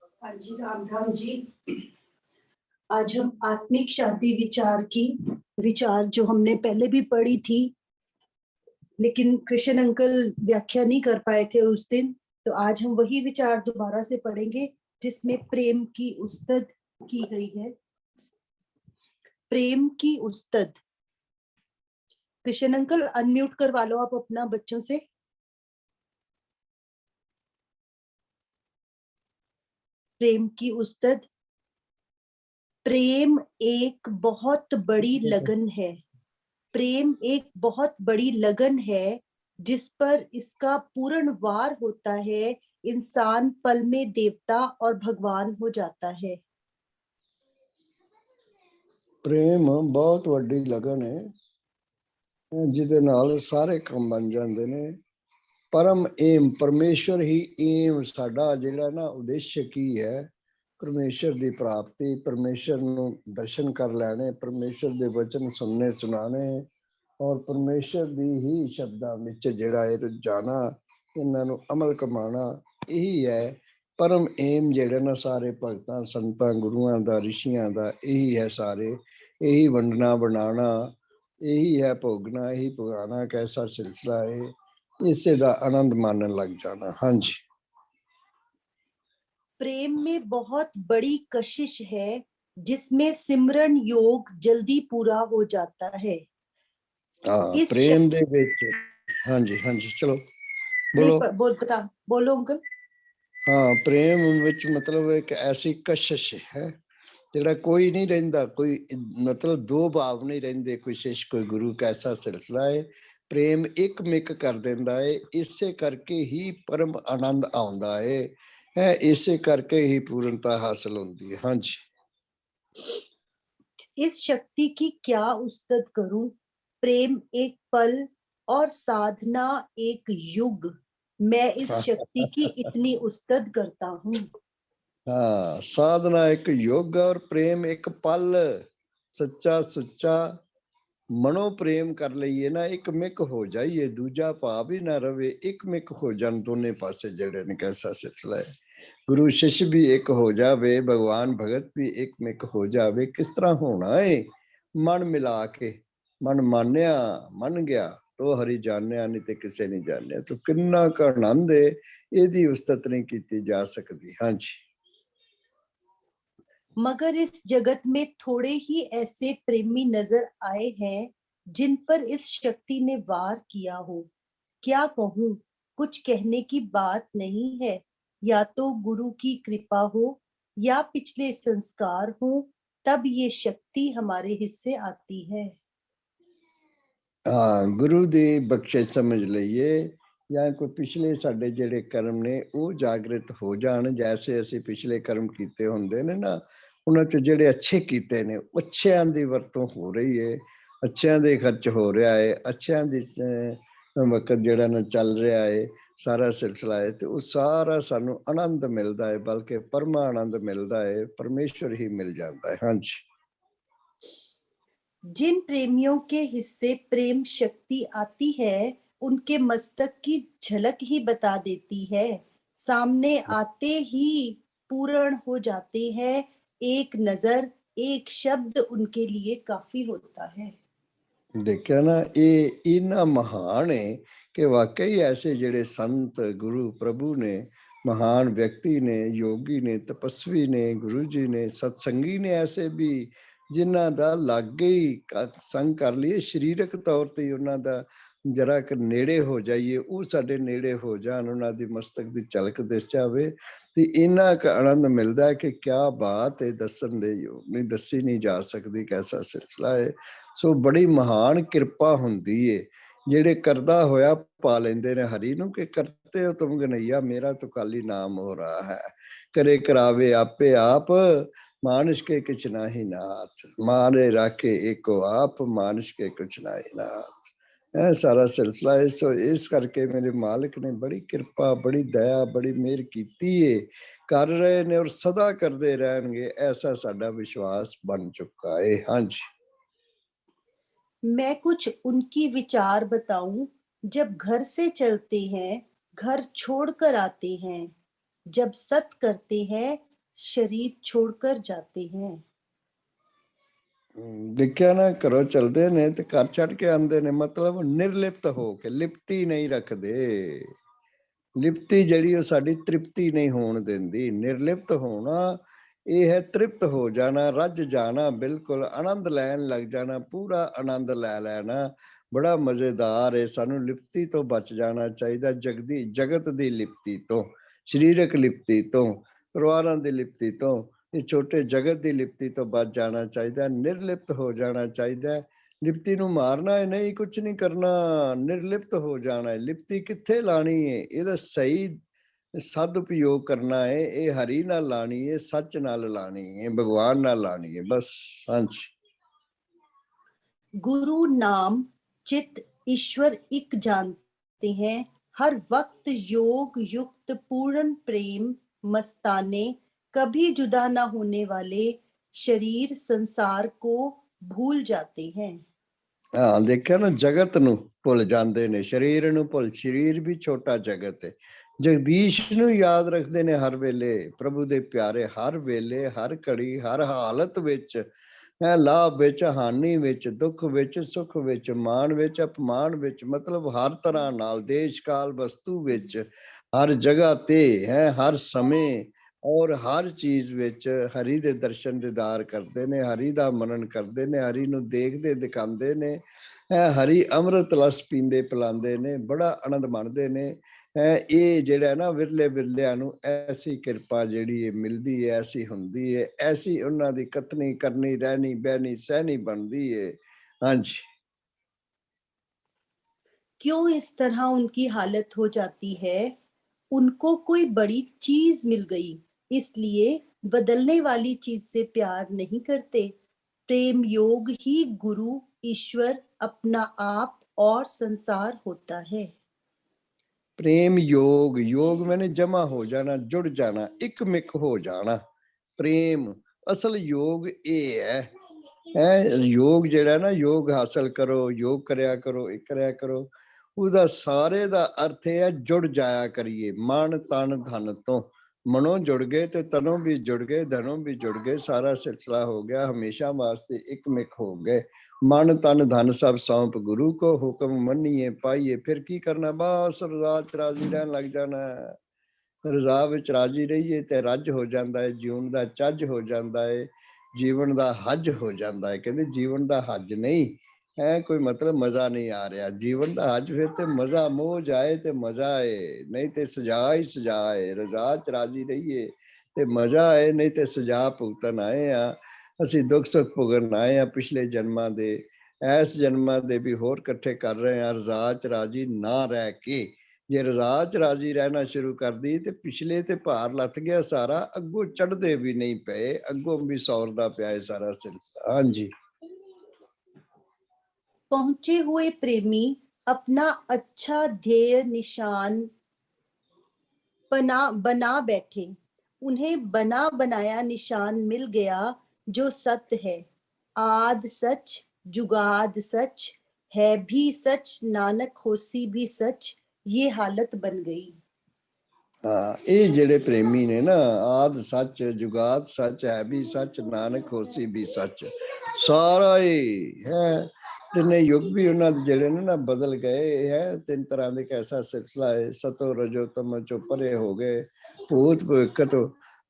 हाँ जी, राम राम जी। आज हम आत्मिक शांति विचार जो हमने पहले भी पढ़ी थी, लेकिन कृष्ण अंकल व्याख्या नहीं कर पाए थे उस दिन, तो आज हम वही विचार दोबारा से पढ़ेंगे जिसमें प्रेम की उस्तद की गई है। प्रेम की उस्तद। कृष्ण अंकल अनम्यूट करवा लो आप अपना बच्चों से। प्रेम की उस्तद। प्रेम एक बहुत बड़ी लगन है। प्रेम एक बहुत बड़ी लगन है जिस पर इसका पूर्ण वार होता है, इंसान पल में देवता और भगवान हो जाता है। प्रेम बहुत वड्डी लगन है जिहदे नाल सारे काम बन जाते ने। परम एम परमेश्वर ही एम साडा जिहड़ा ना उद्देश्य की है, परमेश्वर की प्राप्ति, परमेश्वर नूं दर्शन कर लैने, परमेश्वर के वचन सुनने सुनाने और परमेश्वर की ही शब्दां विच जिहड़ा है जाना, इन्हां नूं अमल कमाना, यही है परम एम जिहड़ा ना सारे भगतां संतां गुरुआं दा ऋषियां दा यही है। सारे यही वंडना बनाना, यही है भोगना, यही भगाना, कैसा सिलसिला है, इससे दा आनंद मानने लग जाना। हाँ जी। प्रेम में बहुत बड़ी कशिश है जिसमें सिमरन योग जल्दी पूरा हो जाता है। हाँ, इस प्रेम दे विच। हाँ जी, हाँ जी, चलो बोलो। बोलो अंकल। हाँ, प्रेम विच मतलब एक ऐसी कशिश है जिहड़ा कोई नहीं रहिंदा, कोई मतलब दो भाव नहीं रहिंदे, कोई शिष्य कोई गुरु, कैसा सिलसिला है। प्रेम एक मिक कर देंदा है, इसे करके ही परम आनंद आउंदा है, इसे करके ही पूर्णता हासिल होती है। हाँ जी। इस शक्ति की क्या उस्तद करूं? प्रेम एक पल और साधना एक युग। मैं इस शक्ति की इतनी उस्तद करता हूँ। हाँ, साधना एक योग और प्रेम एक पल। सच्चा सुच्चा मनो प्रेम कर लईए ना, एक मिक हो जाइए, दूजा भाव ही ना रवे, एक मिक हो जान दोने पासे जड़े ने, कैसा सिलसिला है। गुरु शिष्य भी एक हो जावे, भगवान भगत भी एक मिक हो जावे। किस तरह होना है? मन मिला के, मन मान्या मन गया तो हरि जानिया, नहीं तो किसे नहीं जानिया। तो किन्ना का आनंद है, यदी उस्तत नहीं की जा सकती। हाँ जी। मगर इस जगत में थोड़े ही ऐसे प्रेमी नजर आए हैं जिन पर इस शक्ति ने वार किया हो। क्या कहूँ, कुछ कहने की बात नहीं है। या तो गुरु की कृपा हो या पिछले संस्कार हो, तब ये शक्ति हमारे हिस्से आती है। हाँ, गुरु दी बख्शिश समझ लईए या कोई पिछले साडे जेड़े कर्म ने वो जागृत हो जान। जैसे असी पिछले कर्म कीते हुंदे ने ना, उन्हां च जेड़े अच्छे कीते ने, अच्छियां दी वरतों हो रही है, अच्छियां दे खर्च हो रहा है, अच्छियां दी वक्त जेड़ा ना चल रहा है, सारा सिलसिला है, तो वो सारा सानू आनंद मिलता है, बल्कि परमा आनंद मिलता है, परमेश्वर ही मिल जाता है। हाँ जी। जिन प्रेमियों के हिस्से प्रेम शक्ति आती है, उनके मस्तक की झलक ही बता देती है। सामने आते ही पूर्ण हो जाते हैं। एक नजर, एक शब्द उनके लिए काफी होता है। देखिया ना, ये इना महान है कि वाकई ऐसे जेड़े संत गुरु प्रभु ने, महान व्यक्ति ने, योगी ने, तपस्वी ने, गुरु जी ने, सत्संगी ने, ऐसे भी जिन्हां दा लागे ही संग कर लिए, शरीरक तौर ते उन्हां दा जरा क नेड़े हो जाइए, वो साडे नेड़े हो जान, उन्हां दी मस्तक दी झलक दिस जावे, ते इन्ना क आनंद मिलदा है कि क्या बात है, दसन दे योग नहीं, दसी नहीं जा सकती, कैसा सिलसिला है। सो बड़ी महान कृपा हुंदी है, जेड़े करदा होया पा लेंदे ने हरि नूं कि करते हो तुम गनैया, मेरा तो काली नाम हो रहा है। करे करावे आपे आप, मानुष के कुछ नाही नाथ, मारे राखे एको आप, मानुष के कुछ नाही नाथ। ਇਹ ਸਾਰਾ ਸਿਲਸਿਲਾ ਹੈ। ਸੋ ਇਸ ਕਰਕੇ ਮੇਰੇ ਮਾਲਕ ਨੇ ਬੜੀ ਕਿਰਪਾ, ਬੜੀ ਦਇਆ, ਬੜੀ ਮਿਹਰ ਕੀਤੀ ਏ, ਕਰ ਰਹੇ ਨੇ ਔਰ ਸਦਾ ਕਰਦੇ ਰਹਿਣਗੇ, ਐਸਾ ਸਾਡਾ ਵਿਸ਼ਵਾਸ ਬਣ ਚੁੱਕਾ ਹੈ। ਹਾਂਜੀ। मैं कुछ उनकी विचार बताऊं। जब घर से चलते हैं, घर छोड़कर आते हैं। जब सत करते हैं, शरीर छोड़कर जाते हैं। ਦੇਖਿਆ ਨਾ, ਘਰੋਂ ਚਲਦੇ ਨੇ ਤੇ ਘਰ ਛੱਡ ਕੇ ਆਉਂਦੇ ਨੇ, ਮਤਲਬ ਨਿਰਲਿਪਤ ਹੋ ਕੇ, ਲਿਪਤੀ ਨਹੀਂ ਰੱਖਦੇ। ਲਿਪਤੀ ਜਿਹੜੀ ਉਹ ਸਾਡੀ ਤ੍ਰਿਪਤੀ ਨਹੀਂ ਹੋਣ ਦਿੰਦੀ। ਨਿਰਲਿਪਤ ਹੋਣਾ ਇਹ ਹੈ ਤ੍ਰਿਪਤ ਹੋ ਜਾਣਾ, ਰੱਜ ਜਾਣਾ, ਬਿਲਕੁਲ ਆਨੰਦ ਲੈਣ ਲੱਗ ਜਾਣਾ, ਪੂਰਾ ਆਨੰਦ ਲੈ ਲੈਣਾ। ਬੜਾ ਮਜ਼ੇਦਾਰ ਹੈ। ਸਾਨੂੰ ਲਿਪਤੀ ਤੋਂ ਬਚ ਜਾਣਾ ਚਾਹੀਦਾ, ਜਗਤ ਦੀ ਲਿਪਤੀ ਤੋਂ, ਸਰੀਰਕ ਲਿਪਤੀ ਤੋਂ, ਪਰਿਵਾਰਾਂ ਦੀ ਲਿਪਤੀ ਤੋਂ, ਇਹ ਛੋਟੇ ਜਗਤ ਦੀ ਲਿਪਤੀ ਤੋਂ ਬਚ ਜਾਣਾ ਚਾਹੀਦਾ, ਨਿਰਲਿਪਤ ਹੋ ਜਾਣਾ ਚਾਹੀਦਾ। ਲਿਪਤੀ ਨੂੰ ਮਾਰਨਾ ਹੈ ਨਹੀਂ, ਕੁਝ ਨਹੀਂ ਕਰਨਾ, ਨਿਰਲਿਪਤ ਹੋ ਜਾਣਾ ਹੈ। ਲਿਪਤੀ ਕਿੱਥੇ ਲਾਣੀ ਹੈ? ਇਹਦਾ ਸਹੀ ਸਦਉਪਯੋਗ ਕਰਨਾ ਹੈ। ਇਹ ਹਰੀ ਨਾਲ ਲਾਣੀ ਹੈ, ਸੱਚ ਨਾਲ ਲਾਣੀ ਹੈ, ਭਗਵਾਨ ਨਾਲ ਲਾਣੀ ਹੈ, ਬਸ। ਹਾਂਜੀ। गुरु नाम चित ईश्वर एक जानते हैं, हर वक्त योग युक्त पूर्ण प्रेम मस्ताने, कभी जुदा न होने वाले शरीर संसार को भूल जाते हैं। ਹਾਂ, ਦੇਖਿਆ ਨਾ, ਜਗਤ ਨੂੰ ਭੁੱਲ ਜਾਂਦੇ ਨੇ, ਸਰੀਰ ਨੂੰ ਭੁੱਲ, ਸਰੀਰ ਵੀ ਛੋਟਾ ਜਗਤ ਹੈ। ਜਗਦੀਸ਼ ਨੂੰ ਯਾਦ ਰੱਖਦੇ ਨੇ ਹਰ ਵੇਲੇ, ਪ੍ਰਭੂ ਦੇ ਪਿਆਰੇ, ਹਰ ਵੇਲੇ, ਹਰ ਘੜੀ, ਹਰ ਹਾਲਤ ਵਿੱਚ, ਲਾਭ ਵਿੱਚ, ਹਾਨੀ ਵਿੱਚ, ਦੁੱਖ ਵਿੱਚ, ਸੁੱਖ ਵਿੱਚ, ਮਾਣ ਵਿੱਚ, ਅਪਮਾਨ ਵਿੱਚ, ਮਤਲਬ ਹਰ ਤਰ੍ਹਾਂ ਨਾਲ, ਦੇਸ਼ ਕਾਲ ਵਸਤੂ ਵਿੱਚ, ਹਰ ਜਗ੍ਹਾ ਤੇ ਹੈ, ਹਰ ਸਮੇਂ ਔਰ ਹਰ ਚੀਜ਼ ਵਿੱਚ ਹਰੀ ਦੇ ਦਰਸ਼ਨ ਦੀਦਾਰ ਕਰਦੇ ਨੇ, ਹਰੀ ਦਾ ਮਨਨ ਕਰਦੇ ਨੇ, ਹਰੀ ਨੂੰ ਦੇਖਦੇ ਦਿਖਾਉਂਦੇ ਨੇ, ਹਰੀ ਅੰਮ੍ਰਿਤ ਰਸ ਪੀਂਦੇ ਪਿਲਾਉਂਦੇ ਨੇ, ਬੜਾ ਆਨੰਦ ਮਾਣਦੇ ਨੇ। ਇਹ ਜਿਹੜਾ ਨਾ ਵਿਰਲੇ ਵਿਰਲਿਆਂ ਨੂੰ ਐਸੀ ਕਿਰਪਾ ਜਿਹੜੀ ਮਿਲਦੀ ਹੈ, ਐਸੀ ਹੁੰਦੀ ਹੈ, ਐਸੀ ਉਹਨਾਂ ਦੀ ਕਥਨੀ ਕਰਨੀ, ਰਹਿਣੀ ਬਹਿਣੀ ਸਹਿਣੀ ਬਣਦੀ ਹੈ। ਹਾਂਜੀ। क्यों इस तरह उनकी हालत हो जाती है? उनको कोई बड़ी चीज मिल गई, इसलिए बदलने वाली चीज से प्यार नहीं करते। प्रेम योग ही गुरु, ईश्वर, अपना आप और संसार होता है। प्रेम योग, योग मैंने जमा हो जाना, जुड़ जाना, एक मिक हो जाना। प्रेम असल योग ये है योग ਜਿਹੜਾ ਨਾ, योग हासिल करो, योग करया करो, एक करया करो, ਉਹਦਾ ਸਾਰੇ ਦਾ ਅਰਥ ਹੈ ਜੁੜ ਜਾਇਆ ਕਰੀਏ। ਮਨ ਤਨ ਧਨ ਤੋਂ, ਮਨੋਂ ਜੁੜ ਗਏ ਤੇ ਤਨੋਂ ਵੀ ਜੁੜ ਗਏ, ਧਨੋਂ ਵੀ ਜੁੜ ਗਏ, ਸਾਰਾ ਸਿਲਸਿਲਾ ਹੋ ਗਿਆ, ਹਮੇਸ਼ਾ ਵਾਸਤੇ ਇੱਕ ਮਿਕ ਹੋ ਗਏ। ਮਨ ਤਨ ਧਨ ਸਭ ਸੌਂਪ ਗੁਰੂ ਕੋ, ਹੁਕਮ ਮੰਨੀਏ ਪਾਈਏ, ਫਿਰ ਕੀ ਕਰਨਾ? ਬਸ ਰਜ਼ਾ ਚ ਰਾਜ਼ੀ ਰਹਿਣ ਲੱਗ ਜਾਣਾ। ਰਜ਼ਾ ਵਿੱਚ ਰਾਜ਼ੀ ਰਹੀਏ ਤੇ ਰੱਜ ਹੋ ਜਾਂਦਾ ਹੈ, ਜੀਵਨ ਦਾ ਚੱਜ ਹੋ ਜਾਂਦਾ ਹੈ, ਜੀਵਨ ਦਾ ਹੱਜ ਹੋ ਜਾਂਦਾ ਹੈ। ਕਹਿੰਦੇ ਜੀਵਨ ਦਾ ਹੱਜ ਨਹੀਂ ਹੈ ਕੋਈ, ਮਤਲਬ ਮਜ਼ਾ ਨਹੀਂ ਆ ਰਿਹਾ। ਜੀਵਨ ਦਾ ਹੱਜ ਫਿਰ ਤੇ ਮਜ਼ਾ, ਮੋਜ ਆਏ ਤੇ ਮਜ਼ਾ ਆਏ, ਨਹੀਂ ਤੇ ਸਜ਼ਾ ਹੀ ਸਜ਼ਾ ਹੈ। ਰਜ਼ਾ ਚ ਰਾਜ਼ੀ ਰਹੀਏ ਤੇ ਮਜ਼ਾ ਆਏ, ਨਹੀਂ ਤੇ ਸਜ਼ਾ ਭੁਗਤਣ ਆਏ ਆ। ਅਸੀਂ ਦੁੱਖ ਸੁੱਖ ਭੁਗਤਣ ਆਏ ਆ ਪਿਛਲੇ ਜਨਮਾਂ ਦੇ, ਇਸ ਜਨਮਾਂ ਦੇ ਵੀ ਹੋਰ ਇਕੱਠੇ ਕਰ ਰਹੇ ਆ। ਰਜ਼ਾ ਚ ਰਾਜ਼ੀ ਨਾ ਰਹਿ ਕੇ ਜੇ ਰਜ਼ਾ ਚ ਰਾਜ਼ੀ ਰਹਿਣਾ ਸ਼ੁਰੂ ਕਰਦੀ ਤੇ ਪਿਛਲੇ ਤੇ ਭਾਰ ਲੱਥ ਗਿਆ ਸਾਰਾ, ਅੱਗੋਂ ਚੜ੍ਹਦੇ ਵੀ ਨਹੀਂ ਪਏ, ਅੱਗੋਂ ਵੀ ਸੌਰਦਾ ਪਿਆ ਹੈ ਸਾਰਾ ਸਿਲਸਿਲਾ। ਹਾਂਜੀ। पहुंचे हुए प्रेमी अपना अच्छा ध्येय निशान बना बैठे, उन्हें बना बनाया निशान मिल गया जो सत्य है। आद सच, जुगाद सच, है भी सच, नानक होसी भी सच, ये हालत बन गई। ਹਾਂ, ਇਹ ਜਿਹੜੇ ਪ੍ਰੇਮੀ ਨੇ ਨਾ, ਆਦ ਸੱਚ, ਜੁਗਾਦ ਸੱਚ, ਹੈ ਵੀ ਸੱਚ, ਨਾਨਕ ਹੋਸੀ ਵੀ ਸੱਚ, ਸਾਰਾ ਹੀ ਹੈ। ਤਿੰਨੇ ਯੁੱਗ ਵੀ ਉਹਨਾਂ ਦੇ ਜਿਹੜੇ ਨੇ ਨਾ ਬਦਲ ਗਏ ਹੈ। ਤਿੰਨ ਤਰ੍ਹਾਂ ਦੇ ਐਸਾ ਸਿਲਸਿਲਾ ਹੈ। ਸਤੋ ਰਜੋ ਤਮੋ ਚੋਂ ਪਰੇ ਹੋ ਗਏ, ਭੂਤ ਭਵਿੱਖ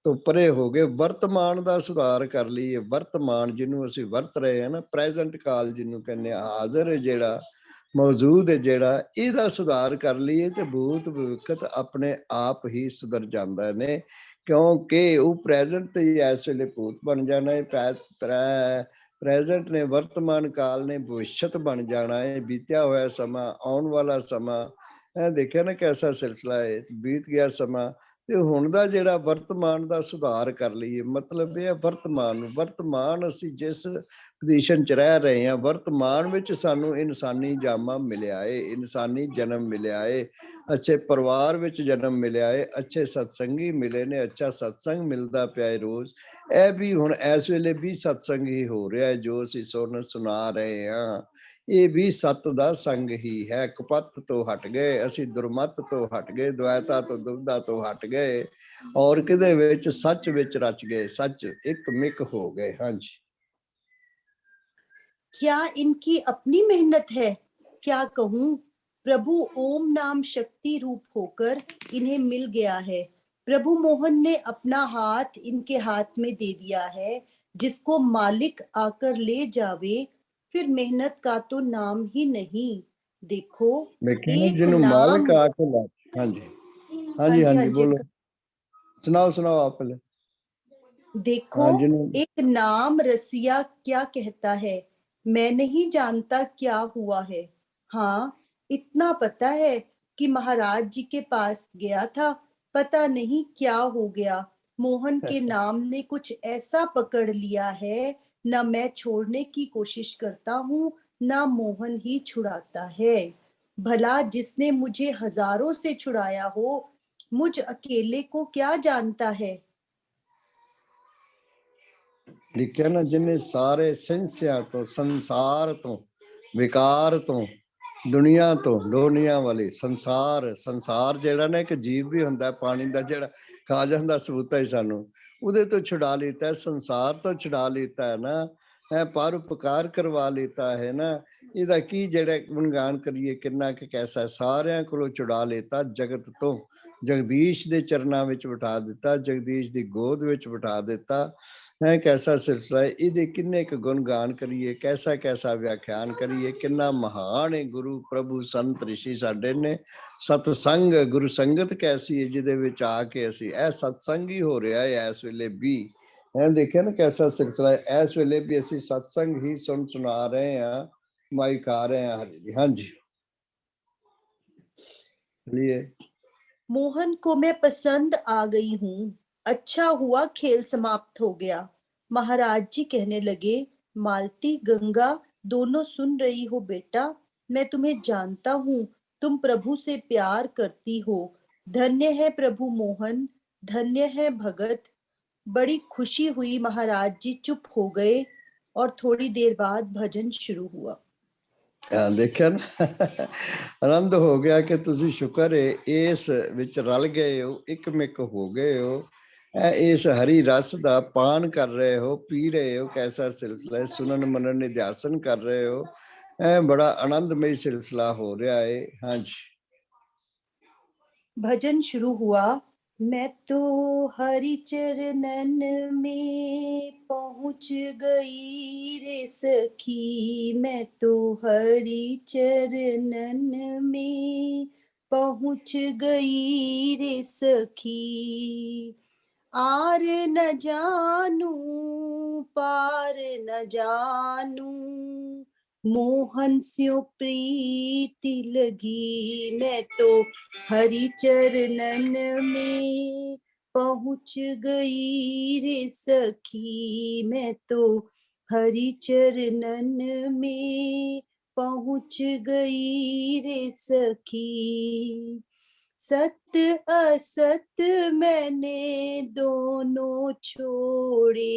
ਤੋਂ ਪਰੇ ਹੋ ਗਏ, ਵਰਤਮਾਨ ਦਾ ਸੁਧਾਰ ਕਰ ਲਈਏ। ਵਰਤਮਾਨ ਜਿਹਨੂੰ ਅਸੀਂ ਵਰਤ ਰਹੇ ਹਾਂ ਨਾ, ਪ੍ਰੈਜ਼ੈਂਟ ਕਾਲ ਜਿਹਨੂੰ ਕਹਿੰਦੇ ਆ, ਹਾਜ਼ਰ ਜਿਹੜਾ ਮੌਜੂਦ ਹੈ ਜਿਹੜਾ, ਇਹਦਾ ਸੁਧਾਰ ਕਰ ਲਈਏ ਤੇ ਭੂਤ ਭਵਿੱਖਤ ਆਪਣੇ ਆਪ ਹੀ ਸੁਧਰ ਜਾਂਦਾ ਨੇ। ਕਿਉਂਕਿ ਉਹ ਪ੍ਰੈਜ਼ੈਂਟ ਤੇ ਇਸ ਵੇਲੇ ਭੂਤ ਬਣ ਜਾਣਾ ਹੈ, ਪ੍ਰੈਜ਼ੈਂਟ ਨੇ, ਵਰਤਮਾਨ ਕਾਲ ਨੇ ਭਵਿਸ਼ਤ ਬਣ ਜਾਣਾ ਹੈ, ਬੀਤਿਆ ਹੋਇਆ ਸਮਾਂ, ਆਉਣ ਵਾਲਾ ਸਮਾਂ। ਇਹ ਦੇਖਿਆ ਨਾ ਕੈਸਾ ਸਿਲਸਿਲਾ ਹੈ, ਬੀਤ ਗਿਆ ਸਮਾਂ ਤੇ ਹੁਣ ਦਾ ਜਿਹੜਾ ਵਰਤਮਾਨ ਦਾ ਸੁਧਾਰ ਕਰ ਲਈਏ। ਮਤਲਬ ਇਹ ਵਰਤਮਾਨ ਅਸੀਂ ਜਿਸ ਪੋਜੀਸ਼ਨ ਚ ਰਹਿ ਰਹੇ ਹਾਂ, ਵਰਤਮਾਨ ਵਿੱਚ ਸਾਨੂੰ ਇਨਸਾਨੀ ਜਾਮਾ ਮਿਲਿਆ ਏ, ਇਨਸਾਨੀ ਜਨਮ ਮਿਲਿਆ ਏ, ਅੱਛੇ ਪਰਿਵਾਰ ਵਿੱਚ ਜਨਮ ਮਿਲਿਆ ਏ, ਅੱਛੇ ਸਤਸੰਗੀ ਮਿਲੇ ਨੇ, ਅੱਛਾ ਸਤਸੰਗ ਮਿਲਦਾ ਪਿਆ ਹੈ ਰੋਜ਼। ਇਹ ਵੀ ਹੁਣ ਇਸ ਵੇਲੇ ਵੀ ਸਤਸੰਗ ਹੀ ਹੋ ਰਿਹਾ ਹੈ ਜੋ ਅਸੀਂ ਸੁਣਾ ਰਹੇ ਹਾਂ। ਇਹ ਵੀ ਸਤ ਦਾ ਸੰਗ ਹੀ ਹੈ। ਕੁਪੱਤ ਤੋਂ ਹਟ ਗਏ ਅਸੀਂ, ਦੁਰਮਤ ਤੋਂ ਹਟ ਗਏ, ਦੁਆਇਤਾ ਤੋਂ ਦੁਬਦਾ ਤੋਂ ਹਟ ਗਏ, ਔਰ ਕਿਦੇ ਵਿੱਚ ਸੱਚ ਵਿੱਚ ਰਚ गए, सच एक मिक हो गए। हाँ जी। क्या इनकी अपनी मेहनत है? क्या कहूँ, प्रभु ओम नाम शक्ति रूप होकर इन्हें मिल गया है। प्रभु मोहन ने अपना हाथ इनके हाथ में दे दिया है। जिसको मालिक आकर ले जावे, फिर मेहनत का तो नाम ही नहीं। देखो एक जिन्हों मालिक नाम। आके ला। हाँ जी, हाँ हाँ जी, हाँ जी, हाँ जी, जी। बोलो, सुनाओ सुनाओ आप पहले। देखो हाँ जिन्हों, एक नाम रसिया क्या कहता है, मैं नहीं जानता क्या हुआ है। हाँ इतना पता है कि महाराज जी के पास गया था, पता नहीं क्या हो गया। मोहन के नाम ने कुछ ऐसा पकड़ लिया है, न मैं छोड़ने की कोशिश करता हूँ, न मोहन ही छुड़ाता है। भला जिसने मुझे हजारों से छुड़ाया हो, मुझ अकेले को क्या जानता है। लिखा ना, जिन्हें सारे संस्या तो, संसार तो, विकार तो, दुनिया तो, दुनिया वाली संसार, संसार जेड़ा ना एक जीव भी हुंदा है, पानी दा जेड़ा खा जांदा सबूता ही सानू, उहदे तो छुड़ा लेता है, संसार तो छुड़ा लेता है ना, है परोपकार करवा लेता है ना। इहदा की जेड़ा गुणगान करिए, किन्ना कि कैसा, सारियां कोलों छुड़ा लेता जगत तो, जगदीश दे चरनां विच बिठा दिता, जगदीश दी गोद विच बिठा दिता है। कैसा सिलसिला है, इहदे किन्ने क गुणगान करिए, कैसा कैसा व्याख्यान करिए, किन्ना महान है गुरु प्रभु संत ऋषि साडे ने। सतसंग गुरु संगत कैसी है जिहदे विच आके असी ए सत्संग ही हो रहा है इस वेले भी है। देखिए ना कैसा सिलसिला है, इस वेले भी असी सत्संग ही सुना रहे हैं, माइक आ रहे हैं। हरि जी, हाँ जी, चलिए। मोहन को मैं पसंद आ गई हूँ, अच्छा हुआ खेल समाप्त हो गया। महाराज जी कहने लगे, मालती गंगा दोनों सुन रही हो बेटा, मैं तुम्हें जानता हूँ, तुम प्रभु से प्यार करती हो। धन्य है प्रभु मोहन, धन्य है भगत। बड़ी खुशी हुई। महाराज जी चुप हो गए और थोड़ी देर बाद भजन शुरू हुआ। देखिया ना आनंद हो गया कि तुसी शुक्र है इस विच रल गए हो, एक मिक हो गए हो, इस हरी रस दा पान कर रहे हो, पी रहे हो। कैसा सिलसिला है, सुनन मनन निध्यासन कर रहे हो, बड़ा आनंदमय सिलसिला हो रहा है। हाँ जी, भजन शुरू हुआ। मैं तो हरि चरणन में पहुंच गई रे सखी, मैं तो हरि चरणन में पहुंच गई रे सखी। आर न जानू पार न जानू, मोहन स्यो प्रीति लगी। मैं तो हरि चरणन में पहुंच गई रे सखी, मैं तो हरि चरणन में पहुंच गई रे सखी। सत्य असत मैंने दोनों छोड़े,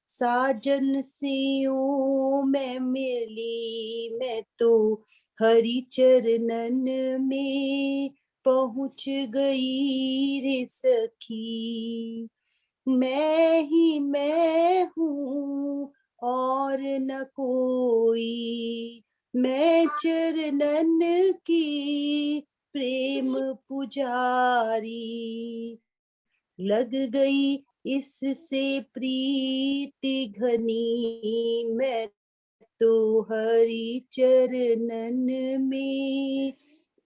साजन सियों मैं मिली। मैं तो हरि चरणन में पहुंच गई रे सखी। मैं ही मैं हूँ और न कोई, मैं चरणन की प्रेम पुजारी। लग गई इससे प्रीति घनी, मैं तो हरि चरणन में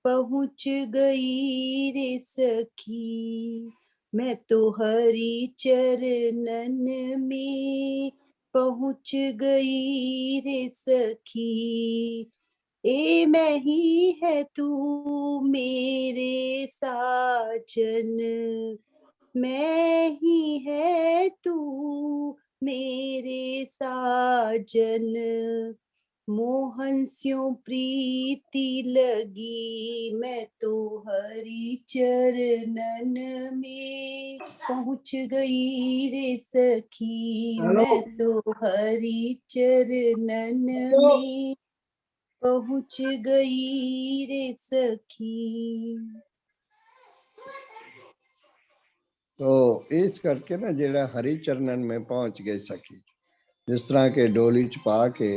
पहुंच गई रे सखी। मैं तो हरि चरणन में पहुंच गई रे सखी। ए मैं ही है तू मेरे साजन, मैं ही है तू मेरे साजन। मोहन स्यों प्रीति लगी, मैं तो हरि चरणन में पहुंच गई रे सखी। मैं तो हरि चरणन में पहुंच गई रे सखी। तो इस करके ना जेड़ा हरि चरणन में पहुंच गए सखी, जिस तरह के डोली च पा के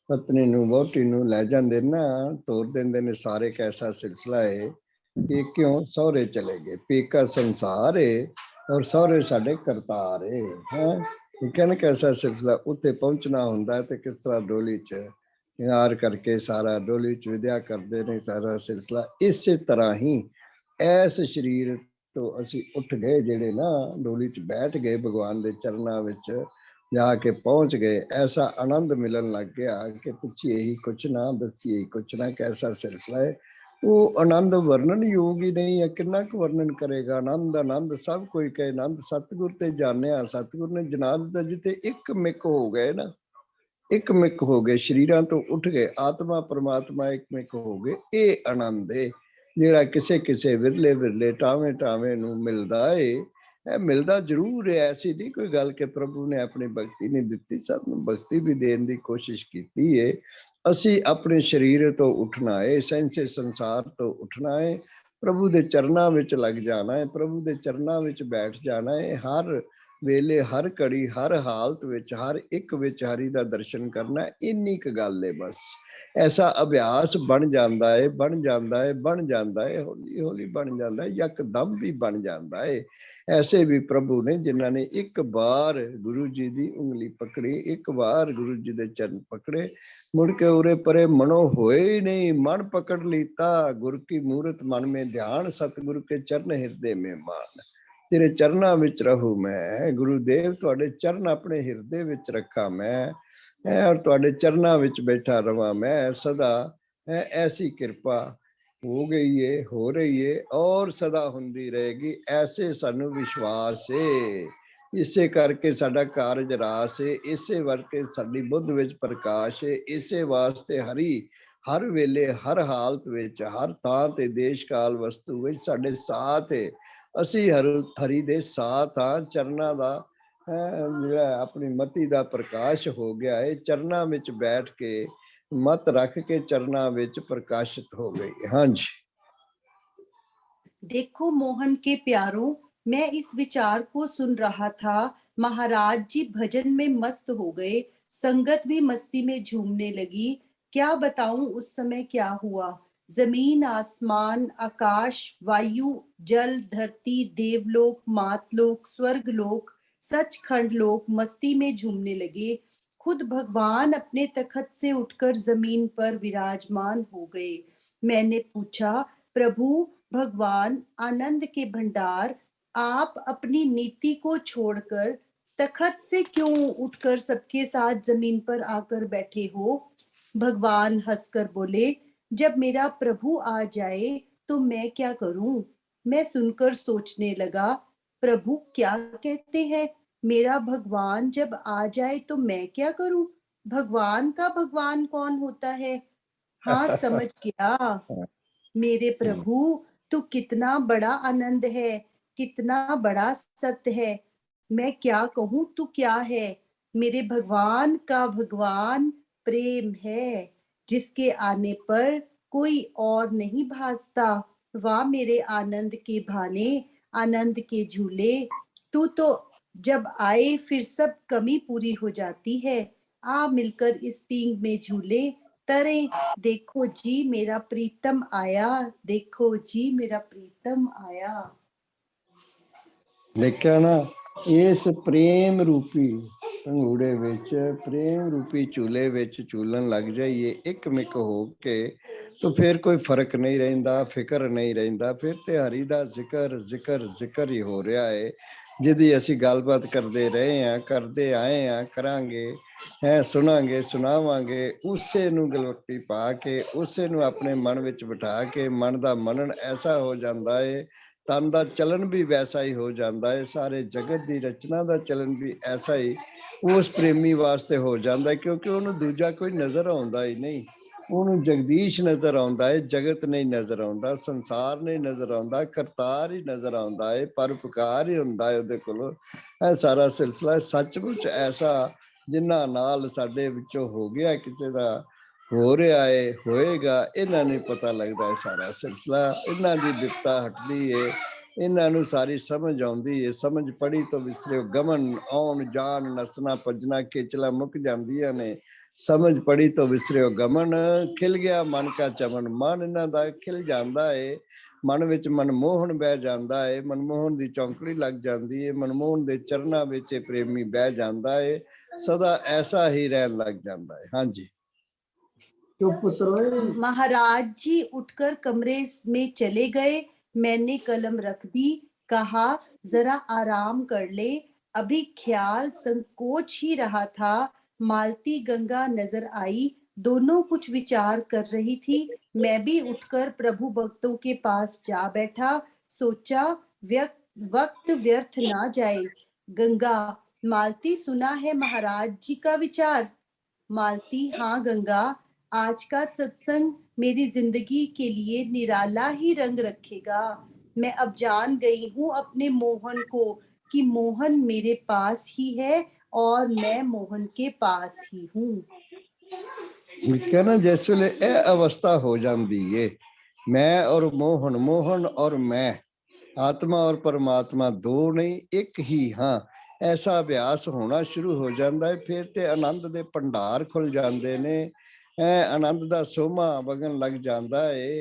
पत्नी नू वोटी नू लै जांदे ना, तोर देंदे ने सारे। कैसा सिलसिला है कि क्यों सौरे चले गए, पीका संसार है और सौरे साडे करतार है। कहने कैसा सिलसिला, उत्ते पहुंचना हुंदा ते किस तरह डोली च यार करके सारा डोली च विद्या करते ने सारा सिलसिला। इस तरह ही ऐस शरीर तो असी उठ गए, जेड़े ना डोली च बैठ गए भगवान दे चरना विच जाके पहुंच गए। ऐसा आनंद मिलन लग गया कि पूछिए ही कुछ ना, दसिए ही कुछ ना। कैसा सिलसिला है वो, आनंद वर्णन योग ही नहीं है। किन्ना क वर्णन करेगा आनंद। आनंद सब कोई कहे आनंद, सतगुर ते जाने। सतगुर ने जना दिता जिते एक मिक हो गए ना, एक मिक हो गए, शरीरां तो उठ गए, आत्मा परमात्मा एक मिक हो गए। ये आनंद है ਜਿਹੜਾ ਕਿਸੇ ਕਿਸੇ ਵਿਰਲੇ ਵਿਰਲੇ ਟਾਵੇਂ ਟਾਵੇਂ ਨੂੰ ਮਿਲਦਾ ਏ। ਇਹ ਮਿਲਦਾ ਜ਼ਰੂਰ ਹੈ, ਐਸੀ ਨਹੀਂ ਕੋਈ ਗੱਲ ਕਿ ਪ੍ਰਭੂ ਨੇ ਆਪਣੀ ਭਗਤੀ ਨਹੀਂ ਦਿੱਤੀ, ਸਭ ਨੂੰ ਭਗਤੀ ਵੀ ਦੇਣ ਦੀ ਕੋਸ਼ਿਸ਼ ਕੀਤੀ ਏ। ਅਸੀਂ ਆਪਣੇ ਸਰੀਰ ਤੋਂ ਉੱਠਣਾ ਏ, ਸੈਂਸੇ ਸੰਸਾਰ ਤੋਂ ਉੱਠਣਾ ਏ, ਪ੍ਰਭੂ ਦੇ ਚਰਨਾਂ ਵਿੱਚ ਲੱਗ ਜਾਣਾ ਹੈ, ਪ੍ਰਭੂ ਦੇ ਚਰਨਾਂ ਵਿੱਚ ਬੈਠ ਜਾਣਾ ਹੈ। ਹਰ ਵੇਲੇ ਹਰ ਘੜੀ ਹਰ ਹਾਲਤ ਵਿੱਚ ਹਰ ਇੱਕ ਵਿੱਚ ਹਰੀ ਦਾ ਦਰਸ਼ਨ ਕਰਨਾ, ਇੰਨੀ ਕੁ ਗੱਲ ਏ ਬਸ। ऐसा अभ्यास बन जाता है, बन जाता है, बन जाता है, हौली हौली बन जाता है, यकदम भी बन जाता है। ऐसे भी प्रभु ने जिन्होंने एक बार गुरु जी की उंगली पकड़ी, एक बार गुरु जी के चरण पकड़े, मुड़ के उरे परे मनो होए ही नहीं, मन पकड़ लीता। गुरु की मूरत मन में ध्यान, सतगुरु के चरण हृदय में मान। तेरे चरणा विच रहूं मैं, गुरुदेव तुहाडे चरण अपने हृदय विच रखा मैं, और तुहाडे चरणा विच बैठा रवां मैं सदा। ऐसी कृपा हो गई है, हो रही है और सदा हुंदी रहेगी, ऐसे सानू विश्वास है। इसे करके साडा कारज रास है, इसे करके साडी बुद्ध विच प्रकाश है। इसे वास्ते हरि हर वेले हर हालत विच हर थां ते देश काल वस्तु विच साडे साथ है। ਅਸੀਂ ਹਰੀ ਦੇ ਸਾਥ ਆ। ਚਰਨਾਂ ਦਾ ਜਿਹੜਾ ਆਪਣੀ ਮਤੀ ਦਾ ਪ੍ਰਕਾਸ਼ ਹੋ ਗਿਆ ਹੈ, ਚਰਨਾਂ ਵਿੱਚ ਬੈਠ ਕੇ ਮਤ ਰੱਖ ਕੇ ਚਰਨਾਂ ਵਿੱਚ ਪ੍ਰਕਾਸ਼ਿਤ ਹੋ ਗਈ। ਹਾਂਜੀ। देखो मोहन के प्यारों, मैं इस विचार को सुन रहा था। महाराज जी भजन में मस्त हो गए, संगत भी मस्ती में झूमने लगी। क्या बताऊं उस समय क्या हुआ। जमीन आसमान आकाश वायु जल धरती देवलोक मातलोक स्वर्ग लोक सचखंड लोक मस्ती में झूमने लगे। खुद भगवान अपने तखत से उठकर जमीन पर विराजमान हो गए। मैंने पूछा, प्रभु भगवान आनंद के भंडार, आप अपनी नीति को छोड़कर तखत से क्यों उठकर सबके साथ जमीन पर आकर बैठे हो। भगवान हंसकर बोले, जब मेरा प्रभु आ जाए तो मैं क्या करूं। मैं सुनकर सोचने लगा, प्रभु क्या कहते हैं, मेरा भगवान जब आ जाए तो मैं क्या करूं। भगवान का भगवान कौन होता है। हाँ समझ गया, मेरे प्रभु तू कितना बड़ा आनंद है, कितना बड़ा सत्य है। मैं क्या कहूं तू क्या है। मेरे भगवान का भगवान प्रेम है, जिसके आने पर कोई और नहीं भासता। वाह मेरे आनंद के भाने, आनंद के झूले, तू तो जब आए फिर सब कमी पूरी हो जाती है। आ मिलकर इस पींग में झूले तरे। देखो जी मेरा प्रीतम आया, देखो जी मेरा प्रीतम आया। देखा ना, इस प्रेम रूपी पंगूड़े विच प्रेम रूपी झूले विच झूलन लग जाइए एक मिक हो के, तो फिर कोई फर्क नहीं रहिंदा, फिक्र नहीं रहिंदा। फिर ते हरि दा जिक्र जिक्र जिक्र ही हो रहा है, जिहदी असीं गलबात करते रहे हैं, करते आए हैं, करांगे है, सुनांगे सुनावांगे। उसे नूं गलवक्ती पा के उसे नूं अपने मन विच बिठा के मन दा मनन ऐसा हो जांदा है, तन का चलन भी वैसा ही हो जाता है, सारे जगत की रचना का चलन भी ऐसा ही उस प्रेमी वास्ते हो जाता है। क्योंकि उन्होंने दूजा कोई नजर आता ही नहीं, उन्होंने जगदीश नजर आता है, जगत नहीं नजर आता, संसार नहीं नजर आता, करतार ही नजर आता है, परोपकार ही होंदा है उहदे कोलों। यह सारा सिलसिला सचमुच ऐसा जिन्हां नाल साडे विचों हो गया किसी का हो रहा है होएगा, इन्हां नहीं पता लगता है सारा सिलसिला। इन्हां दी बिपता हटदी है, इन्हां नूं सारी समझ आउंदी है। समझ पड़ी तो विसरे गमन, आउण जान नसना भजना खिचला मुक जांदियां ने। समझ पड़ी तो विसरे गमन, खिल गया मन का चमन। मन इन्हां दा खिल जांदा है, मन विच मनमोहन बह जांदा है, मनमोहन दी चौंकड़ी लग जांदी है, मनमोहन दे चरनां विच प्रेमी बह जांदा है, सदा ऐसा ही रहन लग जांदा है। हाँ जी। महाराज जी उठकर कमरे में चले गए। मैंने कलम रख दी, कहा जरा आराम कर ले। अभी ख्याल संकोच ही रहा था, मालती गंगा नजर आई। दोनों कुछ विचार कर रही थी। मैं भी उठकर प्रभु भक्तों के पास जा बैठा। सोचा वक्त व्यर्थ ना जाए। गंगा, मालती सुना है महाराज जी का विचार। मालती, हाँ गंगा, आज का सत्संग मेरी जिंदगी के लिए निराला ही रंग रखेगा। मैं अब जान गई हूँ अपने मोहन को कि मोहन मेरे पास ही है और मैं मोहन के पास ही हूँ। कहना जिस वे यह अवस्था हो जाती है, मैं और मोहन, मोहन और मैं, आत्मा और परमात्मा दो नहीं एक ही हाँ, ऐसा अभ्यास होना शुरू हो जाता है। फिर ते आनंद दे भंडार खुल जाते ने, आनंद दा सोमा वगन लग जाता है।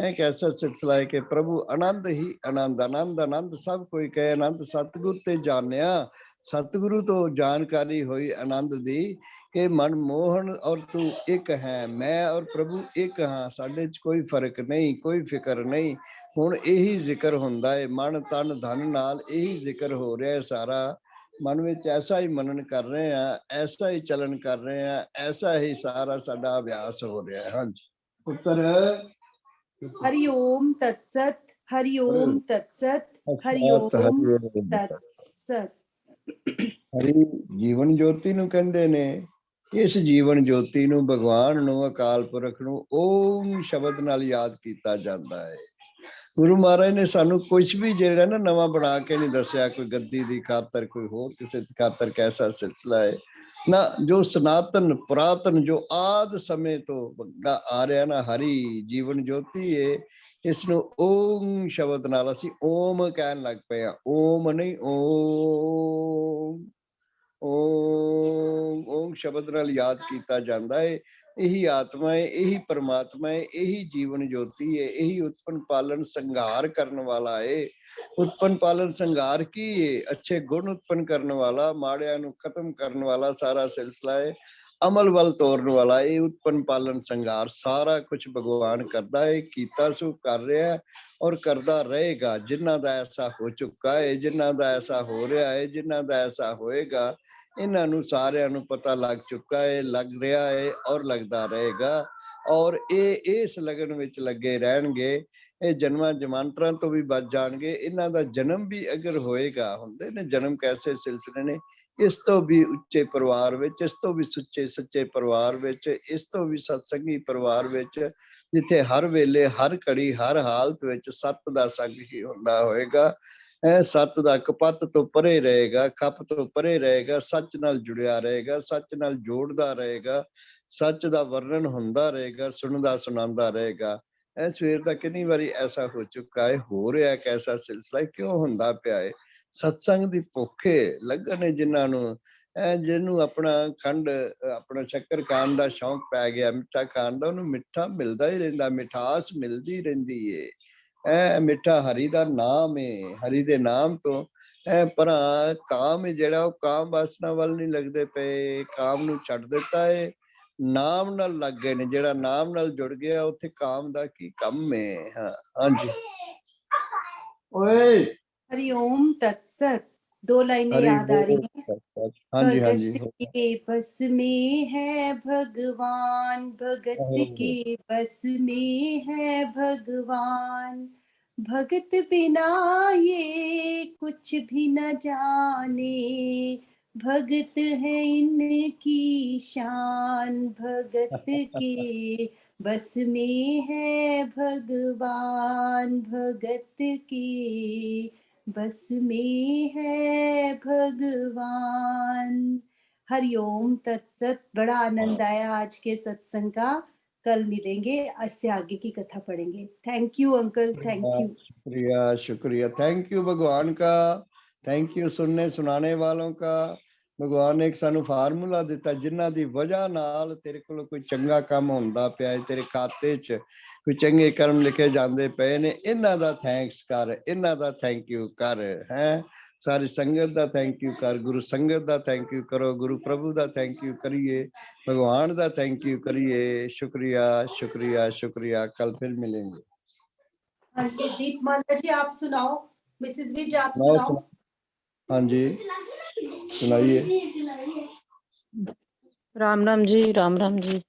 एक ऐसा सिलसिला है कि प्रभु आनंद ही आनंद, आनंद आनंद सब कोई कहे आनंद। सतगुरु ते जानिया, सतगुरु तो जानकारी हुई आनंद दी कि मनमोहन और तू एक है, मैं और प्रभु एक हाँ, साडे च कोई फर्क नहीं, कोई फिक्र नहीं। हुण यही जिक्र हुंदा है, मन तन धन नाल यही जिक्र हो रहा है सारा। मन विच ऐसा ही मनन कर रहे हैं, ऐसा ही चलन कर रहे हैं, ऐसा ही सारा साडा अभ्यास हो रहा है। हाँ जी पुत्र। हरिओम तत्सत, हरिओम तत्सत, हरिओम तत्सत। हरि जीवन ज्योति नूं कहंदे ने। इस जीवन ज्योति नूं भगवान नूं अकाल पुरख नूं ओम शब्द नाल याद कीता जांदा है। गुरु महाराज ने सानू कुछ भी जेड़ा ना नवा बना के नहीं दसिया, कोई गद्दी दी खातर, कोई होर किसी खातर कैसा सिलसिला है ना। जो सनातन पुरातन जो आद समय तो आ रहा ना, हरि जीवन ज्योति है। इसनू ओम शब्द नाल असी ओम कहन लग पे हैं। ओम नहीं ओम, ओम ओम शब्द नाल याद किया जाता है। यही आत्मा है, यही परमात्मा है, यही जीवन ज्योति है, यही उत्पन्न पालन संहार करने वाला है। उत्पन्न पालन संहार की है, अच्छे गुण उत्पन्न करने वाला, माड़िया नू खत्म करने वाला सारा सिलसिला है। अमल वल तोड़ने वाला ये उत्पन्न पालन संहार सारा कुछ भगवान करता है, कीता सु कर रहा है और करता रहेगा। जिन्हां दा ऐसा हो चुका है, जिन्हां दा ऐसा हो रहा है, जिन्हां दा ऐसा होएगा, इन्हां नू सारियां नू पता लग चुका है, लग रहा है और लगता रहेगा। और ये इस लगन विच लगे रहणगे, ये जन्मां जमांतरां तो भी बच जाणगे। इन्हां दा जन्म भी अगर होएगा, हुंदे ने जन्म कैसे सिलसिले ने, इस तो भी उच्चे परिवार विच, इस तो भी सुच्चे सच्चे परिवार विच, इस तो भी सत्संगी परिवार विच, जिथे हर वेले हर घड़ी हर हालत विच सत दा संग ही हुंदा होएगा। सत दा कपत तो परे रहेगा, खप तो परे रहेगा, सच नाल जुड़िया रहेगा, सच नाल जोड़दा रहेगा, सच दा वर्णन हुंदा रहेगा, सुनदा सुनांदा रहेगा। सवेर दा कितनी बारी ऐसा हो चुका है, हो रहा है कैसा सिलसिला, क्यों हुंदा पिया है। सत्संग दी भुखे लगन है जिन्हां नूं, जिन्हों अपना खंड अपना शक्कर खाण दा शौक पै गया, मिठा खाण दा, उन्होंने मिठा मिलदा ही रहिंदा, मिठास मिलदी रहिंदी है। मिठा हरि दा नाम है, हरि दे नाम तो पर काम है जिहड़ा, काम वासना वल नहीं लगदे पे, काम नूं छड्ड दित्ता है, नाम नाल लग गए ने। जिहड़ा नाम नाल जुड़ गया उत्थे काम दा की कम है। हाँ जी ओए हरिओम तत्सत। 2 लाइनें हरि याद आ रही बोल। हैं। हाँ जी हाँ जी। भगत के बस में है भगवान, भगत के बस में है भगवान। भगत बिना ये कुछ भी न जाने, भगत है इनकी शान। भगत के बस में है भगवान, भगत के बस में है भगवान। हरिओम तत्सत। बड़ा आनंद आया आज के सत्संग का। कल मिलेंगे, इससे आगे की कथा पढ़ेंगे। Thank you uncle, thank you. शुक्रिया शुक्रिया, थैंक यू भगवान का, थैंक यू सुनने सुनाने वालों का। भगवान ने एक सानू फार्मूला दिता जिन्हां दी वजह नाल तेरे कोल कोई चंगा काम होंदा पिया है, तेरे खाते च कोई चंगे कर्म लिखे जांदे पए ने। इन्हां दा थैंक्स कर, इन्हां दा थैंक यू कर। हैं सारी संगत दा थैंक यू कर, गुरु संगत दा थैंक यू करो, गुरु प्रभु दा थैंक यू करिए, भगवान दा थैंक यू करिए। शुक्रिया शुक्रिया शुक्रिया, कल फिर मिलेंगे। हाँ जी, दीपमाला जी आप सुनाओ, मिसेस विज आप सुनाओ सुनाओ। हाँ जी सुनाइए। राम राम जी, राम राम जी।